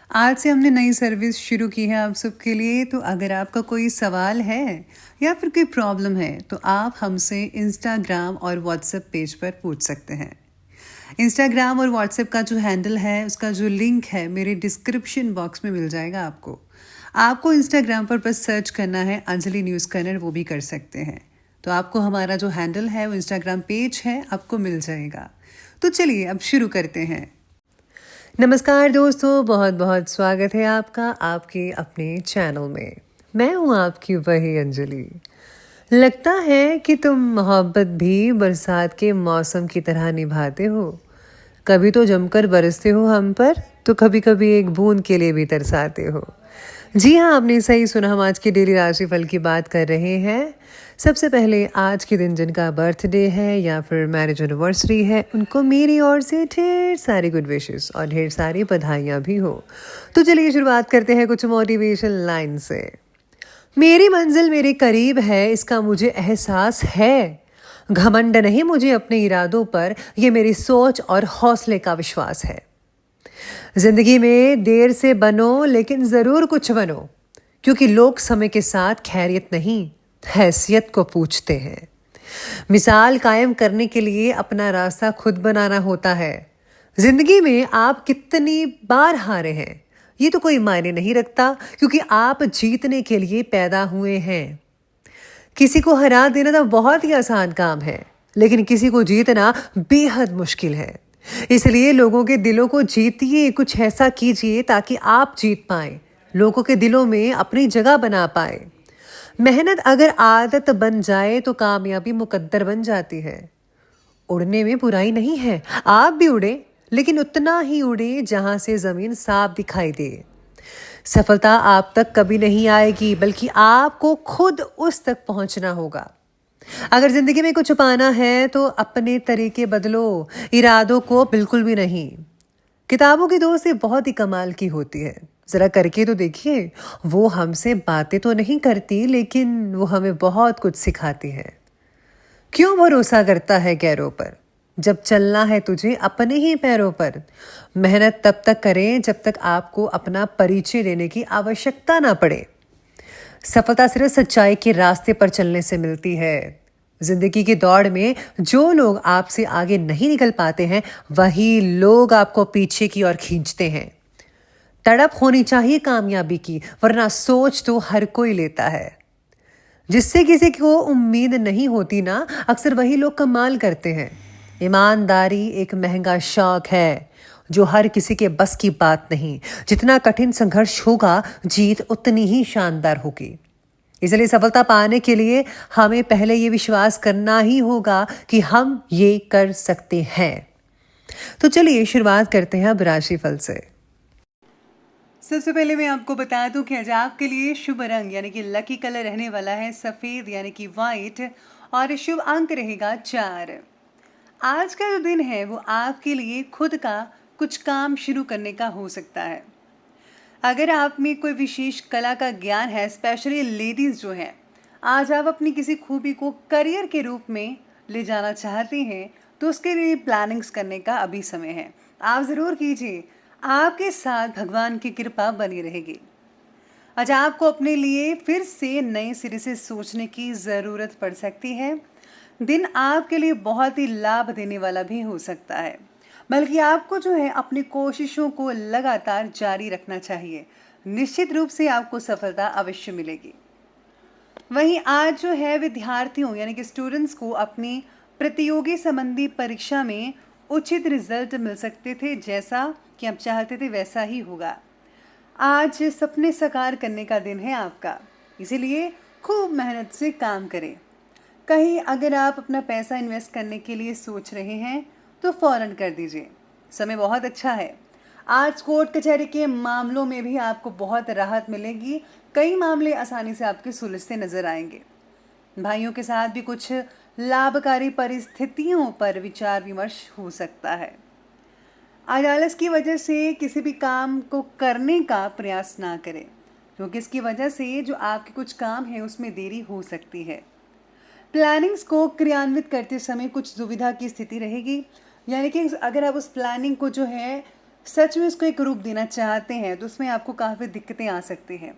आज से हमने नई सर्विस शुरू की है आप सबके लिए। तो अगर आपका कोई सवाल है या फिर कोई प्रॉब्लम है तो आप हमसे इंस्टाग्राम और व्हाट्सएप पेज पर पूछ सकते हैं। इंस्टाग्राम और व्हाट्सएप का जो हैंडल है उसका जो लिंक है मेरे डिस्क्रिप्शन बॉक्स में मिल जाएगा आपको इंस्टाग्राम पर बस सर्च करना है अंजलि न्यूज़ कन्नड़, वो भी कर सकते हैं। तो आपको हमारा जो हैंडल है वो इंस्टाग्राम पेज है आपको मिल जाएगा। तो चलिए अब शुरू करते हैं। नमस्कार दोस्तों, बहुत बहुत स्वागत है आपका आपके अपने चैनल में। मैं हूँ आपकी वही अंजलि। लगता है कि तुम मोहब्बत भी बरसात के मौसम की तरह निभाते हो। कभी तो जमकर बरसते हो हम पर, तो कभी कभी एक बूंद के लिए भी तरसाते हो। जी हाँ, आपने सही सुना। हम आज की डेली राशिफल की बात कर रहे हैं। सबसे पहले आज के दिन जिनका बर्थडे है या फिर मैरिज एनिवर्सरी है, उनको मेरी ओर से ढेर सारी गुड विशेस और ढेर सारी बधाइयाँ भी हो। तो चलिए शुरुआत करते हैं कुछ मोटिवेशन लाइन से। मेरी मंजिल मेरे करीब है, इसका मुझे एहसास है। घमंड नहीं मुझे अपने इरादों पर, ये मेरी सोच और हौसले का विश्वास है। जिंदगी में देर से बनो लेकिन जरूर कुछ बनो, क्योंकि लोग समय के साथ खैरियत नहीं हैसियत को पूछते हैं। मिसाल कायम करने के लिए अपना रास्ता खुद बनाना होता है। जिंदगी में आप कितनी बार हारे हैं ये तो कोई मायने नहीं रखता, क्योंकि आप जीतने के लिए पैदा हुए हैं। किसी को हरा देना तो बहुत ही आसान काम है, लेकिन किसी को जीतना बेहद मुश्किल है। इसलिए लोगों के दिलों को जीतिए, कुछ ऐसा कीजिए ताकि आप जीत पाए, लोगों के दिलों में अपनी जगह बना पाए। मेहनत अगर आदत बन जाए तो कामयाबी मुकद्दर बन जाती है। उड़ने में बुराई नहीं है, आप भी उड़े, लेकिन उतना ही उड़े जहां से जमीन साफ दिखाई दे। सफलता आप तक कभी नहीं आएगी, बल्कि आपको खुद उस तक पहुंचना होगा। अगर जिंदगी में कुछ पाना है तो अपने तरीके बदलो, इरादों को बिल्कुल भी नहीं। किताबों की दोस्ती बहुत ही कमाल की होती है, जरा करके तो देखिए। वो हमसे बातें तो नहीं करती, लेकिन वो हमें बहुत कुछ सिखाती है। क्यों भरोसा करता है गैरों पर, जब चलना है तुझे अपने ही पैरों पर। मेहनत तब तक करें जब तक आपको अपना परिचय देने की आवश्यकता ना पड़े। सफलता सिर्फ सच्चाई के रास्ते पर चलने से मिलती है। जिंदगी की दौड़ में जो लोग आपसे आगे नहीं निकल पाते हैं, वही लोग आपको पीछे की ओर खींचते हैं। तड़प होनी चाहिए कामयाबी की, वरना सोच तो हर कोई लेता है। जिससे किसी को उम्मीद नहीं होती ना, अक्सर वही लोग कमाल करते हैं। ईमानदारी एक महंगा शौक है जो हर किसी के बस की बात नहीं। जितना कठिन संघर्ष होगा, जीत उतनी ही शानदार होगी। इसलिए सफलता पाने के लिए हमें पहले ये विश्वास करना ही होगा कि हम ये कर सकते हैं। तो चलिए शुरुआत करते हैं अब राशिफल से। सबसे पहले मैं आपको बता दूं कि आज आपके लिए शुभ रंग यानी कि लकी कलर रहने वाला है सफ़ेद यानी कि वाइट, और शुभ अंक रहेगा 4। आज का जो दिन है वो आपके लिए खुद का कुछ काम शुरू करने का हो सकता है। अगर आप में कोई विशेष कला का ज्ञान है, स्पेशली लेडीज़ जो हैं, आज आप अपनी किसी खूबी को करियर के रूप में ले जाना चाहती हैं, तो उसके लिए प्लानिंग्स करने का अभी समय है। आप ज़रूर कीजिए, आपके साथ भगवान की कृपा बनी रहेगी। आज आपको अपने लिए फिर से नए सिरे से सोचने की ज़रूरत पड़ सकती है। दिन आपके लिए बहुत ही लाभ देने वाला भी हो सकता है, बल्कि आपको जो है अपनी कोशिशों को लगातार जारी रखना चाहिए। निश्चित रूप से आपको सफलता अवश्य मिलेगी। वहीं आज जो है विद्यार्थियों यानी कि स्टूडेंट्स को अपनी प्रतियोगी संबंधी परीक्षा में उचित रिजल्ट मिल सकते थे। जैसा कि आप चाहते थे वैसा ही होगा। आज सपने साकार करने का दिन है आपका, इसीलिए खूब मेहनत से काम करें। कहीं अगर आप अपना पैसा इन्वेस्ट करने के लिए सोच रहे हैं तो फौरन कर दीजिए, समय बहुत अच्छा है। आज कोर्ट कचहरी के मामलों में भी आपको बहुत राहत मिलेगी। कई मामले आसानी से आपके सुलझते नजर आएंगे। भाइयों के साथ भी कुछ लाभकारी परिस्थितियों पर विचार विमर्श हो सकता है। आज आलस की वजह से किसी भी काम को करने का प्रयास ना करें, क्योंकि इसकी वजह से जो आपके कुछ काम है उसमें देरी हो सकती है। प्लानिंग्स को क्रियान्वित करते समय कुछ दुविधा की स्थिति रहेगी, यानी कि अगर आप उस प्लानिंग को जो है सच में उसको एक रूप देना चाहते हैं तो उसमें आपको काफ़ी दिक्कतें आ सकती हैं।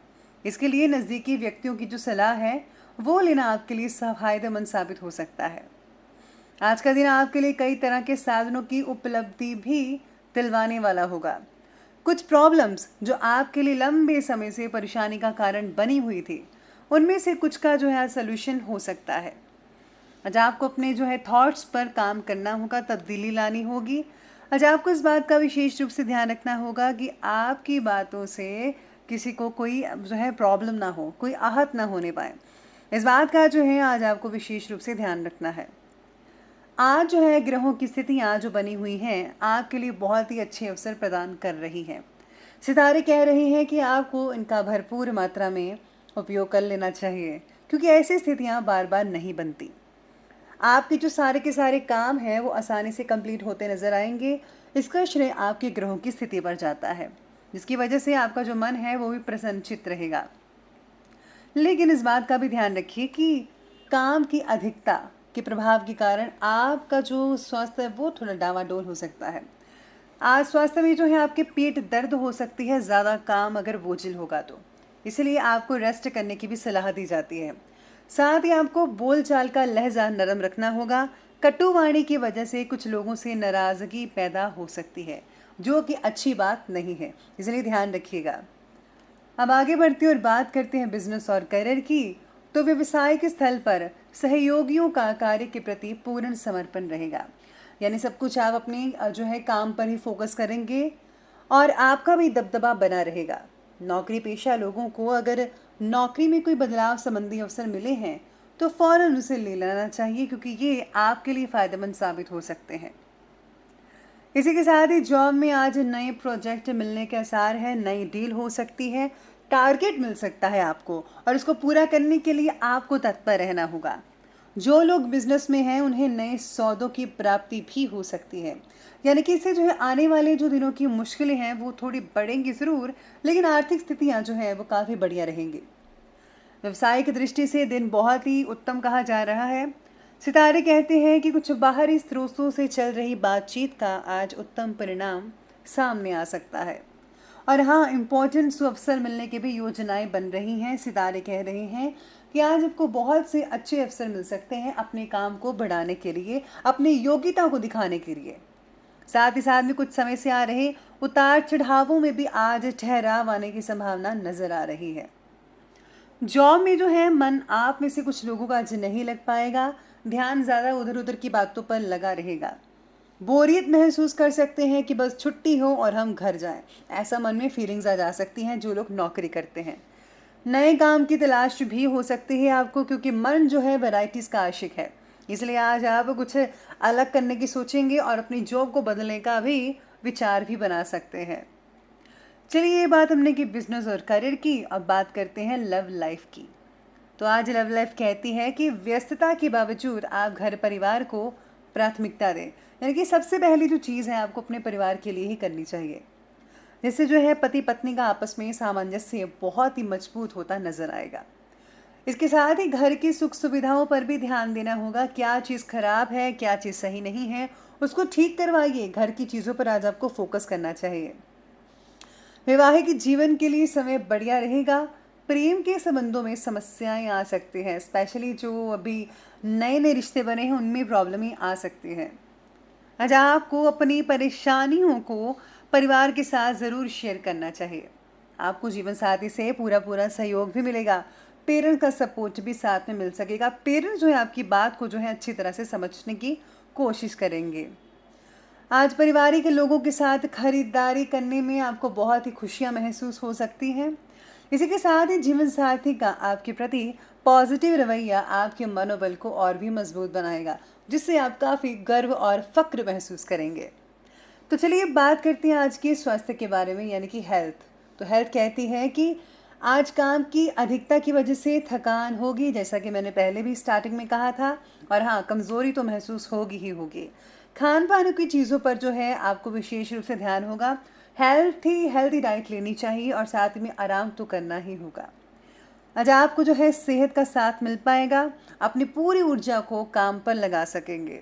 इसके लिए नज़दीकी व्यक्तियों की जो सलाह है वो लेना आपके लिए फ़ायदेमंद साबित हो सकता है। आज का दिन आपके लिए कई तरह के साधनों की उपलब्धि भी दिलवाने वाला होगा। कुछ प्रॉब्लम्स जो आपके लिए लंबे समय से परेशानी का कारण बनी हुई थी, उनमें से कुछ का जो है सॉल्यूशन हो सकता है। आज आपको अपने जो है थॉट्स पर काम करना होगा, तब्दीली लानी होगी। आज आपको इस बात का विशेष रूप से ध्यान रखना होगा कि आपकी बातों से किसी को कोई जो है प्रॉब्लम ना हो, कोई आहत ना होने पाए। इस बात का जो है आज आपको विशेष रूप से ध्यान रखना है। आज जो है ग्रहों की स्थितियाँ जो बनी हुई हैं आपके लिए बहुत ही अच्छे अवसर प्रदान कर रही हैं। सितारे कह रहे हैं कि आपको इनका भरपूर मात्रा में उपयोग कर लेना चाहिए, क्योंकि ऐसी स्थितियाँ बार बार नहीं बनती। आपके जो सारे के सारे काम हैं वो आसानी से कंप्लीट होते नजर आएंगे। इसका श्रेय आपके ग्रहों की स्थिति पर जाता है, जिसकी वजह से आपका जो मन है वो भी प्रसन्नचित्त रहेगा। लेकिन इस बात का भी ध्यान रखिए कि काम की अधिकता के प्रभाव के कारण आपका जो स्वास्थ्य है वो थोड़ा डावाडोल हो सकता है। आज स्वास्थ्य में जो है आपके पेट दर्द हो सकती है, ज़्यादा काम अगर बोझिल होगा तो। इसलिए आपको रेस्ट करने की भी सलाह दी जाती है। साथ ही आपको बोलचाल का लहजा नरम रखना होगा। कटु वाणी की वजह से कुछ लोगों से नाराज़गी पैदा हो सकती है, जो कि अच्छी बात नहीं है, इसलिए ध्यान रखिएगा। अब आगे बढ़ते हैं और बात करते हैं बिजनेस और करियर की। तो व्यवसायिक स्थल पर सहयोगियों का कार्य के प्रति पूर्ण समर्पण रहेगा, यानी सब कुछ आप अपनी जो है काम पर ही फोकस करेंगे और आपका भी दबदबा बना रहेगा। नौकरी पेशा लोगों को अगर नौकरी में कोई बदलाव संबंधी अवसर मिले हैं तो फौरन उसे ले लेना चाहिए, क्योंकि ये आपके लिए फ़ायदेमंद साबित हो सकते हैं। इसी के साथ ही जॉब में आज नए प्रोजेक्ट मिलने के आसार है, नई डील हो सकती है, टारगेट मिल सकता है आपको और इसको पूरा करने के लिए आपको तत्पर रहना होगा। जो लोग बिजनेस में हैं उन्हें नए सौदों की प्राप्ति भी हो सकती है, यानी कि इससे जो है आने वाले जो दिनों की मुश्किलें हैं वो थोड़ी बढ़ेंगी ज़रूर, लेकिन आर्थिक स्थितियाँ जो है वो काफ़ी बढ़िया रहेंगी। व्यवसायिक दृष्टि से दिन बहुत ही उत्तम कहा जा रहा है। सितारे कहते हैं कि कुछ बाहरी स्रोतों से चल रही बातचीत का आज उत्तम परिणाम सामने आ सकता है। और हाँ, इम्पोर्टेंट अवसर मिलने की भी योजनाएं बन रही हैं। सितारे कह रहे हैं कि आज आपको बहुत से अच्छे अवसर मिल सकते हैं अपने काम को बढ़ाने के लिए, अपनी योग्यता को दिखाने के लिए। साथ ही साथ में कुछ समय से आ रहे उतार चढ़ावों में भी आज ठहराव आने की संभावना नजर आ रही है। जॉब में जो है मन आप में से कुछ लोगों का आज नहीं लग पाएगा, ध्यान ज़्यादा उधर उधर की बातों पर लगा रहेगा। बोरियत महसूस कर सकते हैं कि बस छुट्टी हो और हम घर जाएं, ऐसा मन में फीलिंग्स आ जा सकती हैं जो लोग नौकरी करते हैं। नए काम की तलाश भी हो सकती है आपको, क्योंकि मन जो है वैरायटीज़ का आशिक है। इसलिए आज आप कुछ अलग करने की सोचेंगे और अपनी जॉब को बदलने का भी विचार भी बना सकते हैं। चलिए, ये बात हमने की बिजनेस और करियर की। अब बात करते हैं लव लाइफ की। तो आज लव लाइफ कहती है कि व्यस्तता के बावजूद आप घर परिवार को प्राथमिकता दें, यानी कि सबसे पहली जो चीज़ है आपको अपने परिवार के लिए ही करनी चाहिए। जिससे जो है पति पत्नी का आपस में सामंजस्य बहुत ही मजबूत होता नजर आएगा। इसके साथ ही घर की सुख सुविधाओं पर भी ध्यान देना होगा। क्या चीज़ खराब है, क्या चीज़ सही नहीं है, उसको ठीक करवाइए। घर की चीज़ों पर आज आपको फोकस करना चाहिए। वैवाहिक जीवन के लिए समय बढ़िया रहेगा। प्रेम के संबंधों में समस्याएं आ सकती हैं, स्पेशली जो अभी नए नए रिश्ते बने हैं उनमें प्रॉब्लम आ सकती है। आज आपको अपनी परेशानियों को परिवार के साथ ज़रूर शेयर करना चाहिए। आपको जीवन साथी से पूरा पूरा सहयोग भी मिलेगा। पेरेंट्स का सपोर्ट भी साथ में मिल सकेगा। पेरेंट्स जो है आपकी बात को जो है अच्छी तरह से समझने की कोशिश करेंगे। आज पारिवारिक लोगों के साथ खरीदारी करने में आपको बहुत ही खुशियां महसूस हो सकती हैं। इसी के साथ ही जीवन साथी का आपके प्रति पॉजिटिव रवैया आपके मनोबल को और भी मजबूत बनाएगा, जिससे आप काफ़ी गर्व और फक्र महसूस करेंगे। तो चलिए बात करते हैं आज के स्वास्थ्य के बारे में, यानी कि हेल्थ। तो हेल्थ कहती है कि आज काम की अधिकता की वजह से थकान होगी, जैसा कि मैंने पहले भी स्टार्टिंग में कहा था। और हाँ, कमज़ोरी तो महसूस होगी ही होगी। खान पान की चीज़ों पर जो है आपको विशेष रूप से ध्यान होगा। हेल्दी डाइट लेनी चाहिए और साथ में आराम तो करना ही होगा। आज आपको जो है सेहत का साथ मिल पाएगा। अपनी पूरी ऊर्जा को काम पर लगा सकेंगे।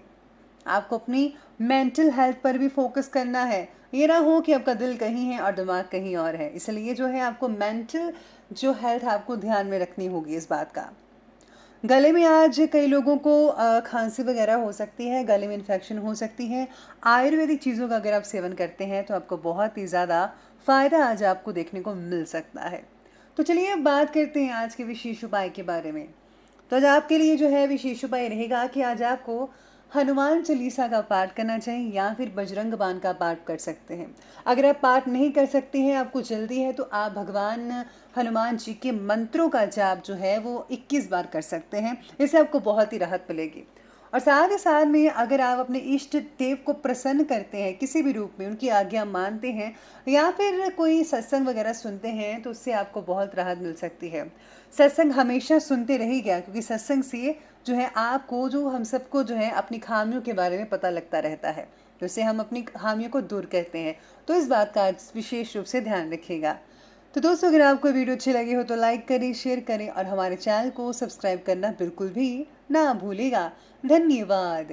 आपको अपनी मेंटल हेल्थ पर भी फोकस करना है। ये ना हो कि आपका दिल कहीं है और दिमाग कहीं और है, इसलिए जो है आपको मेंटल जो हेल्थ आपको ध्यान में रखनी होगी इस बात का। गले में आज कई लोगों को खांसी वगैरह हो सकती है, गले में इन्फेक्शन हो सकती है। आयुर्वेदिक चीज़ों का अगर आप सेवन करते हैं तो आपको बहुत ही ज़्यादा फ़ायदा आज आपको देखने को मिल सकता है। तो चलिए अब बात करते हैं आज के विशेष उपाय के बारे में। तो आज आपके लिए जो है विशेष उपाय रहेगा कि आज आपको हनुमान चालीसा का पाठ करना चाहिए या फिर बजरंग बाण का पाठ कर सकते हैं। अगर आप पाठ नहीं कर सकते हैं, आपको जल्दी है, तो आप भगवान हनुमान जी के मंत्रों का जाप जो है वो 21 बार कर सकते हैं। इससे आपको बहुत ही राहत मिलेगी। और साथ ही साथ में अगर आप अपने इष्ट देव को प्रसन्न करते हैं किसी भी रूप में, उनकी आज्ञा मानते हैं या फिर कोई सत्संग वगैरह सुनते हैं, तो उससे आपको बहुत राहत मिल सकती है। सत्संग हमेशा सुनते रहिएगा, क्योंकि सत्संग से जो है आपको, जो हम सबको जो है अपनी खामियों के बारे में पता लगता रहता है, जिससे हम अपनी खामियों को दूर करते हैं। तो इस बात का विशेष रूप से ध्यान रखिएगा। तो दोस्तों, अगर आपको वीडियो अच्छी लगी हो तो लाइक करें, शेयर करें और हमारे चैनल को सब्सक्राइब करना बिल्कुल भी ना भूलिएगा। धन्यवाद।